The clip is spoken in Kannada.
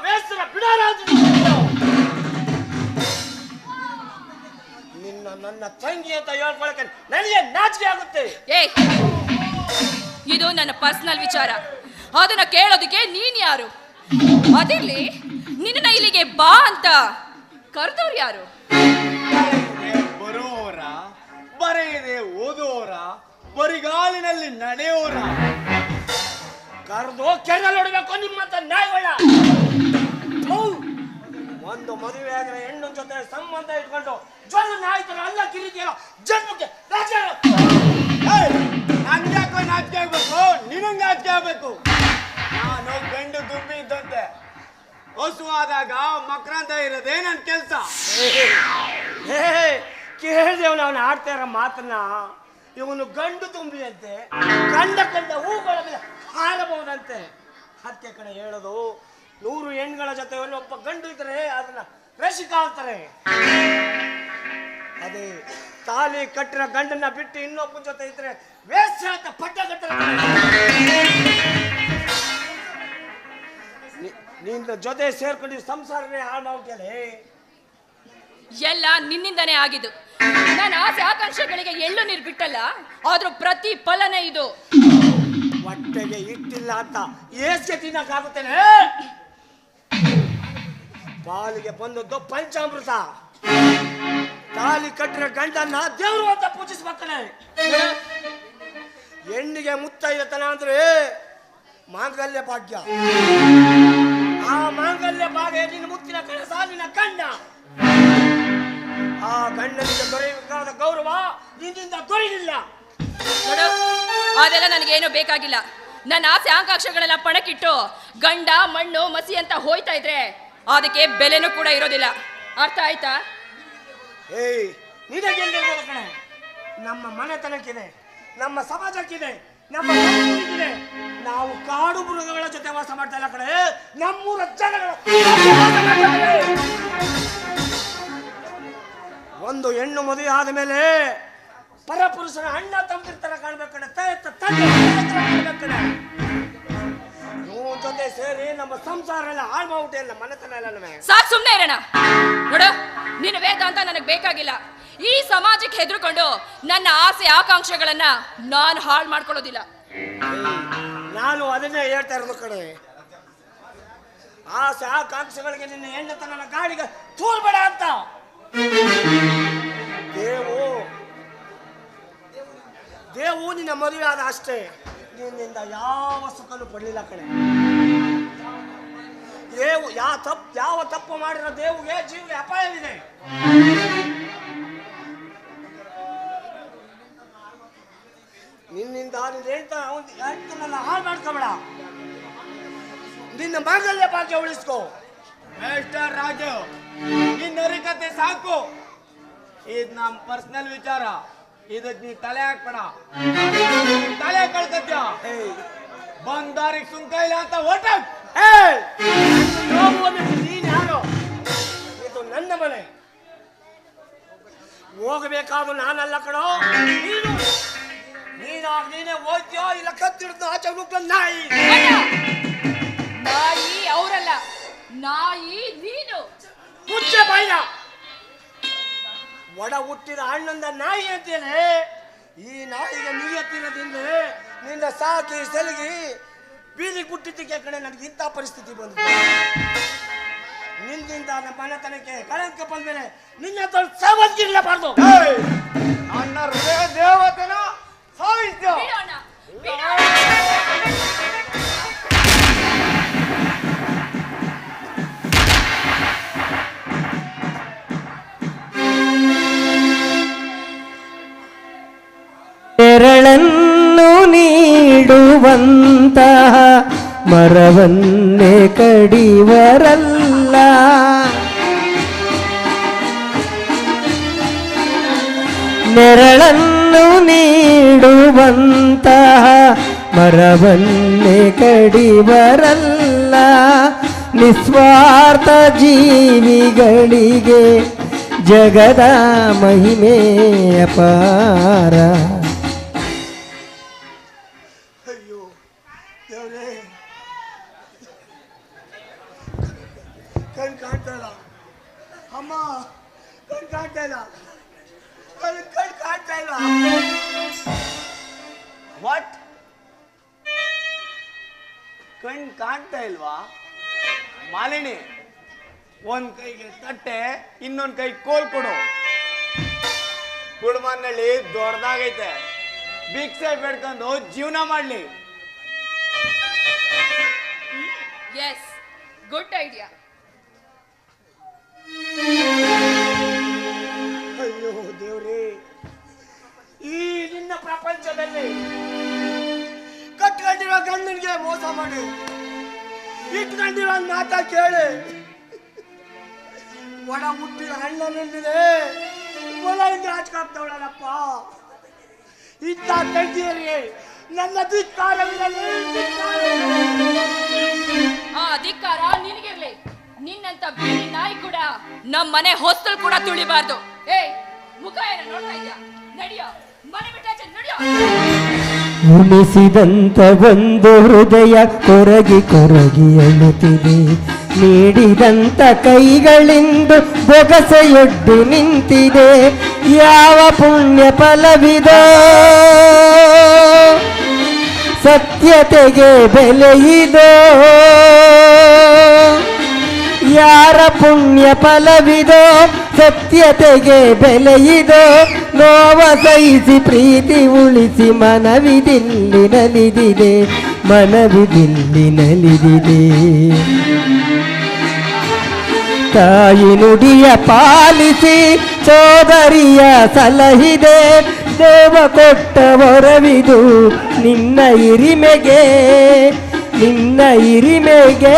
ಬೇಸರ ಬಿಡಾರ ನಿನ್ನ ನನ್ನ ತಂಗಿ ಅಂತ ಹೇಳ್ಕೊಳಕ್ಕೆ ನನಗೆ ನಾಚಿಕೆ ಆಗುತ್ತೆ. ಇದು ನನ್ನ ಪರ್ಸನಲ್ ವಿಚಾರ, ಅದನ್ನ ಕೇಳೋದಕ್ಕೆ ನೀನ್ ಯಾರು? ಅದಿರ್ಲಿ, ನಿನ್ನ ಇಲ್ಲಿಗೆ ಬಾ ಅಂತ ಕರೆದವ್ರು ಯಾರು? ಬರೋರ, ಬರೆಯದೆ ಓದೋರ, ಬರಿಗಾಲಿನಲ್ಲಿ ನಡೆಯೋರ. ಕರೆದು ಕೆರೆಯಲ್ಲಿ ಹೊಡಿಬೇಕು ನಿಮ್ಮಂತ ನಾಯಿಗಳ. ಒಂದು ಮದುವೆ ಆಗಿರೋ ಹೆಣ್ಣು ಜೊತೆ ಸಂಬಂಧ ಇಟ್ಕೊಂಡು ಜೊಲ್ಲು ನಾಯ್ತರ ಅಲ್ಲ ಕಿರಿತಿಯಲ್ಲ ಜನ್ಮಕ್ಕೆ ನಂಗ್ಯಾಕೋ ನಾಚಿಕೆ ಆಗ್ಬೇಕು? ನಿನಗ್ ನಾಚಿಕೆ ಆಗ್ಬೇಕು. ನಾನು ಗಂಡು ದುಂಬಿ ಇದ್ದಂತೆ, ಹಸುವಾದಾಗ ಮಕ್ರಂತ ಇರೋದೇ ನನ್ ಕೆಲ್ಸ. ಕೇಳಿದೆವನು ಅವನು ಆಡ್ತಾ ಇರೋ ಮಾತನ್ನ. ಇವನು ಗಂಡು ತುಂಬಿ ಅಂತೆ, ಕಂಡ ಹೂಗಳ ಮೇಲೆ ಹಾರಬಹುದಂತೆ. ಅದಕ್ಕೆ ಕಡೆ ಹೇಳೋದು, 100 ಹೆಣ್ಗಳ ಜೊತೆ ಒಬ್ಬ ಗಂಡು ಇದ್ರೆ ಅದನ್ನ ರಸಿಕ ಅಂತಾರೆ. ಅದೇ ತಾಲಿ ಕಟ್ಟಿರೋ ಗಂಡನ್ನ ಬಿಟ್ಟು ಇನ್ನೊಬ್ಬನ ಜೊತೆ ಇದ್ರೆ ವೇಶ್ಯ ಅಂತ ಪಟ್ಟ ಕಟ್ಟ. ನಿನ್ನ ಜೊತೆ ಸೇರ್ಕೊಂಡು ಸಂಸಾರನೇ ಹಾಳು ಮಾಡ್ಬಿಟ್ಟಲೆ. ಎಲ್ಲ ನಿನ್ನಿಂದನೇ ಆಗಿದ್ದು. ನನ್ನ ಆಸೆ ಆಕಾಂಕ್ಷೆಗಳಿಗೆ ಎಳ್ಳು ನೀರು ಬಿಟ್ಟಲ್ಲ, ಆದ್ರೂ ಪ್ರತಿ ಫಲನೇ ಇದು. ಹೊಟ್ಟೆಗೆ ಇಟ್ಟಿಲ್ಲ ಅಂತ ಏಸ್ಗೆ ತಿನ್ನಕ್ಕಾಗುತ್ತೇನೆ? ಪಾಲಿಗೆ ಬಂದದ್ದು ಪಂಚಾಮೃತ. ತಾಲಿ ಕಟ್ಟಿರೋ ಗಂಡನ್ನ ದೇವರು ಅಂತ ಪೂಜಿಸ್ಬೇಕನೆ. ಹೆಣ್ಣಿಗೆ ಮುತ್ತೈದತನ ಅಂದ್ರೆ ಮಾಂಗಲ್ಯ ಭಾಗ್ಯ. ಆ ಮಾಂಗಲ್ಯ ಭಾಗ್ಯ ನಿನ್ನ ಮುತ್ತಿನ ಕಳಸ, ನಿನ್ನ ಗಂಡ. ಆ ಗಂಡನಿಗೆ ದೊರೆಯಬೇಕಾದ ಗೌರವ ನಿನ್ನಿಂದ ದೊರೆಯಲಿಲ್ಲ. ಅದೆಲ್ಲ ನನಗೇನು ಬೇಕಾಗಿಲ್ಲ. ನನ್ನ ಆಸೆ ಆಕಾಂಕ್ಷೆಗಳೆಲ್ಲ ಪಣಕ್ಕಿಟ್ಟು ಗಂಡ ಮಣ್ಣು ಮಸಿ ಅಂತ ಹೋಯ್ತಾ ಇದ್ರೆ ಅದಕ್ಕೆ ಬೆಲೆನೂ ಕೂಡ ಇರೋದಿಲ್ಲ. ಅರ್ಥ ಆಯ್ತಾ? ನಿನಗೆಲ್ಲಿರ್ಬೋದು ಕಣೆ. ನಮ್ಮ ಮನೆತನಕ್ಕಿದೆ, ನಮ್ಮ ಸಮಾಜಕ್ಕಿದೆ, ನಮ್ಮ ಸಂಸ್ಕೃತಿಗಿದೆ. ನಾವು ಕಾಡು ಮೃಗಗಳ ಜೊತೆ ವಾಸ ಮಾಡ್ತಾ ಇಲ್ಲ ಕಣೆ, ನಮ್ಮೂರ ಜನಗಳ. ಒಂದು ಹೆಣ್ಣು ಮದುವೆ ಆದ ಮೇಲೆ ಪರಪುರುಷನ ಅಣ್ಣ ತಮ್ಮದಿರ್ತರ ಕಾಣ್ಬೇಕು ಕಣೆ, ಕಾಣ್ಬೇಕಣೆ. ಜೊತೆ ಸೇರಿ ನಮ್ಮ ಸಂಸಾರ ಎಲ್ಲ ಹಾಳು ಮಾಡ್ಬಿಟ್ಟೆ, ನಮ್ಮ ಮನೆತನ ಎಲ್ಲ. ಸಾಕು, ಸುಮ್ಮನೆ ಇರೋಣ. ನೋಡು, ನಿನ್ನ ವೇದಾಂತ ನನಗೆ ಬೇಕಾಗಿಲ್ಲ. ಈ ಸಮಾಜಕ್ಕೆ ಹೆದರ್ಕೊಂಡು ನನ್ನ ಆಸೆ ಆಕಾಂಕ್ಷೆಗಳನ್ನ ನಾನು ಹಾಳು ಮಾಡ್ಕೊಳ್ಳೋದಿಲ್ಲ. ನಾನು ಅದನ್ನೇ ಹೇಳ್ತಾ ಇರೋದು ಕಡೆ. ಆಸೆ ಆಕಾಂಕ್ಷೆಗಳಿಗೆ ನಿನ್ನ ಹೆಣ್ಣತನ ಗಾಡಿಗೆ ತೂರ್ಬೇಡ ಅಂತ. ದೇವು ನಿನ್ನ ಮದುವೆ ಆದ ಅಷ್ಟೇ, ನಿನ್ನಿಂದ ಯಾವ ಸುಖನೂ ಪಡಲಿಲ್ಲ ಕಣೆ. ಯಾವ ತಪ್ಪು ಮಾಡಿರೋ ದೇವಿಗೆ ಜೀವಿಗೆ ಅಪಾಯವಿದೆ. ನಿನ್ನಿಂದ ಹೇಳ್ತಾನಲ್ಲ ಹಾಳು ಮಾಡ್ಕೋಬೇಡ. ನಿನ್ನ ಮಾಂಗಲ್ಯ ಭಾಗ್ಯ ಉಳಿಸ್ಕೋ. ಮೇಸ್ಟರ್ ರಾಜು, ನಿನ್ನ ಅರಿಕತೆ ಸಾಕು. ಇದು ನಮ್ಮ ಪರ್ಸನಲ್ ವಿಚಾರ, ಇದಕ್ಕೆ ನೀ ತಲೆ ಹಾಕ್ಬೇಡ. ತಲೆ ಕಳ್ಕತ್ಯ ಬಂದಾರಿಗೆ ಸುಂಕ ಇಲ್ಲ ಅಂತ ಓಟ. ನೀನ್ ಯಾರು? ಇದು ನನ್ನ ಮನೆ. ಹೋಗಬೇಕಾದ್ರು ನಾನಲ್ಲ ಕಣೋ, ನೀನೇ ಹೋಗ್ತೀಯೋ ಇಲ್ಲ ಕತ್ತಿಡ್ದು ಆಚೆ ನುಗ್ಗ ನಾಯಿ. ನಾಯಿ ಅವರಲ್ಲ, ನಾಯಿ ನೀನು. ಮುಚ್ಚೆ ಬಾಯ್ಯ. ಒಡ ಹುಟ್ಟಿದ ಅಣ್ಣಂದ ನಾಯಿ ಅಂತೇನೆ. ಈ ನಾಯಿಗೆ ನಿಯತ್ತಿರೋದ್ರಿಂದ ನಿನ್ನ ಸಾಕಿ ಸೆಲಗಿ ಬೀದಿಗೆ ಬಿಟ್ಟಿದ್ದಕ್ಕೆ ಕಡೆ ನನಗೆ ಇಂಥ ಪರಿಸ್ಥಿತಿ ಬಂದಿದೆ. ನಿನ್ನಿಂದ ನಮ್ಮ ಮನೆತನಕ್ಕೆ ಕಳಂಕ ಬಂದ್ಮೇಲೆ ನಿನ್ನ ಸಾವದ್ಗಿರ್ಲಬಾರ್ದು. ಅಣ್ಣ ಹೃದಯ ದೇವತೆನ ಸಾಯಿಸ್ತು. ನೆರಳನ್ನು ನೀಡುವಂತಹ ಮರವನ್ನೇ ಕಡಿವರಲ್ಲ. ನೆರಳನ್ನು ನೀಡುವಂತಹ ಮರವನ್ನೇ ಕಡಿವರಲ್ಲ. ನಿಸ್ವಾರ್ಥ ಜೀವಿಗಳಿಗೆ ಜಗದ ಮಹಿಮೆ ಅಪಾರ. ಅಯ್ಯೋ ದೇವರೇ, ಕಾಣ್ತಾ ಇಲ್ಲ, ನನ್ನ ಕಣ್ಣು ಕಾಣ್ತಾ ಇಲ್ಲ. ವಾಟ್? ಕಣ್ ಕಾಣ್ತಾ ಇಲ್ವಾ? ಮಾಲಿನಿ, ಒಂದ್ ಕೈಗೆ ತಟ್ಟೆ, ಇನ್ನೊಂದ್ ಕೈ ಕೋಲ್ ಕೊಡು. ಕುಡ್ಮನಲ್ಲಿ ದೊಡ್ಡದಾಗೈತೆ, ಭಿಕ್ಷೆ ಬೇಡ್ಕೊಂಡು ಜೀವನ ಮಾಡ್ಲಿ. Yes, good idea. ಅಯ್ಯೋ ದೇವ್ರೇ, ಈ ನಿನ್ನ ಪ್ರಪಂಚದಲ್ಲಿ ಕಟ್ಕೊಂಡಿರೋ ಗಂಡನಿಗೆ ಮೋಸ ಮಾಡಿ ಇಟ್ಕೊಂಡಿರೋ ಮಾತ ಕೇಳಿ ಒಡ ಮುಟ್ಟಿದ ಹಣ್ಣನಿದೆ ಒಳಗೆ ಹಾಚ್ಕೊಳ್ತಾವಳಪ್ಪ. ಇಂಥ ತಂಗಿಯರಿಗೆ ನನ್ನ ಧಿಕ್ಕಾರವಿರಲಿ. ಆ ಅಧಿಕಾರ ನಿನಗಿರ್ಲಿ. ನಿನ್ನಂತ ಬೀದಿ ನಾಯಿ ಕೂಡ ನಮ್ಮ ಮನೆ ಹೊಸ್ತಲ್ ಕೂಡ ತುಳಿಬಾರ್ದು. ಏಯ್, ಮುಖ ಏನ ನೋಡ್ತಾ ಇದ್ಯಾ? ನಡಿಯೋ, ಮನೆ ಬಿಟ್ಟಾಚೆ ನಡಿಯೋ. ಉಣಿಸಿದಂತ ಒಂದು ಹೃದಯ ಕೊರಗಿ ಕೊರಗಿ ಅಳುತ್ತಿದೆ. ನೀಡಿದಂತ ಕೈಗಳಿಂದ ಬೊಗಸೆಯೊಡ್ಡಿ ನಿಂತಿದೆ. ಯಾವ ಪುಣ್ಯ ಫಲವಿದೋ, ಸತ್ಯತೆಗೆ ಬೆಲೆಯಿದೋ. ಯಾರ ಪುಣ್ಯ ಫಲವಿದೋ, ಸತ್ಯತೆಗೆ ಬೆಲೆಯಿದೋ. ನೋವ ಸಹಿಸಿ ಪ್ರೀತಿ ಉಳಿಸಿ ಮನವಿದಿಲ್ಲಿ ನಲಿದಿದೆ, ಮನವಿದಿಲ್ಲಿ ನಲಿದಿದೆ. ತಾಯಿ ನುಡಿಯ ಪಾಲಿಸಿ ಸೋದರಿಯ ಸಲಹಿದೆ. ದೇವ ಕೊಟ್ಟ ವರವಿದು ನಿನ್ನ ಹಿರಿಮೆಗೆ, ನಿನ್ನ ಹಿರಿಮೆಗೆ.